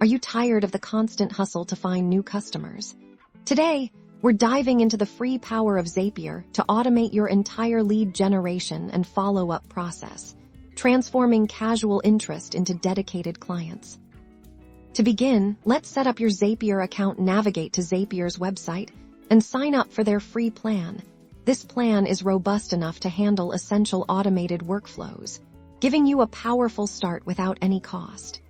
Are you tired of the constant hustle to find new customers? Today, we're diving into the free power of Zapier to automate your entire lead generation and follow-up process, transforming casual interest into dedicated clients. To begin, let's set up your Zapier account. Navigate to Zapier's website and sign up for their free plan. This plan is robust enough to handle essential automated workflows, giving you a powerful start without any cost.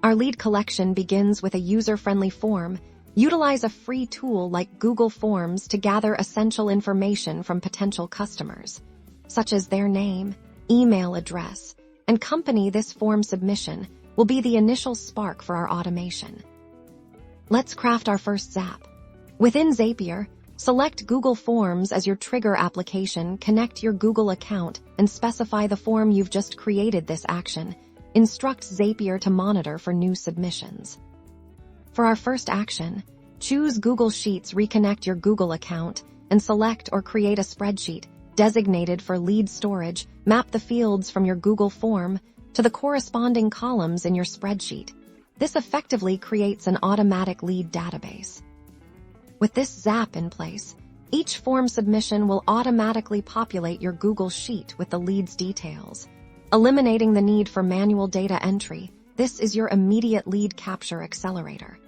Our lead collection begins with a user-friendly form. Utilize a free tool like Google Forms to gather essential information from potential customers, such as their name, email address, and company. This form submission will be the initial spark for our automation. Let's craft our first Zap. Within Zapier, select Google Forms as your trigger application. Connect your Google account and specify the form you've just created. This action instructs Zapier to monitor for new submissions. For our first action, choose Google Sheets. Reconnect your Google account and select or create a spreadsheet designated for lead storage. Map the fields from your Google form to the corresponding columns in your spreadsheet. This effectively creates an automatic lead database. With this Zap in place, each form submission will automatically populate your Google Sheet with the lead's details, eliminating the need for manual data entry. This is your immediate lead capture accelerator.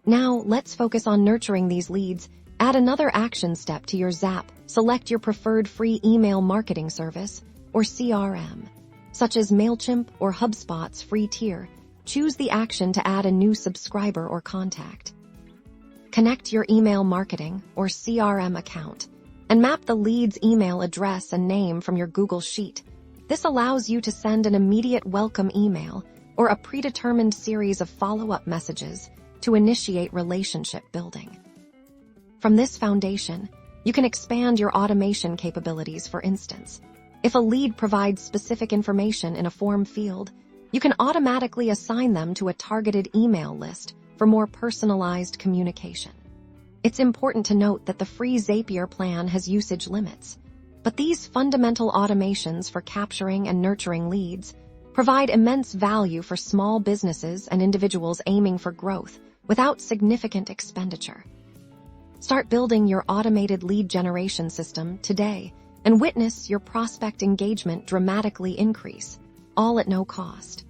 Now, let's focus on nurturing these leads. Add another action step to your Zap. Select your preferred free email marketing service, or CRM, such as MailChimp or HubSpot's free tier. Choose the action to add a new subscriber or contact. Connect your email marketing or CRM account and map the lead's email address and name from your Google Sheet. This allows you to send an immediate welcome email or a predetermined series of follow-up messages to initiate relationship building. From this foundation, you can expand your automation capabilities. For instance, if a lead provides specific information in a form field, you can automatically assign them to a targeted email list for more personalized communication. It's important to note that the free Zapier plan has usage limits, but these fundamental automations for capturing and nurturing leads provide immense value for small businesses and individuals aiming for growth without significant expenditure. Start building your automated lead generation system today and witness your prospect engagement dramatically increase, all at no cost.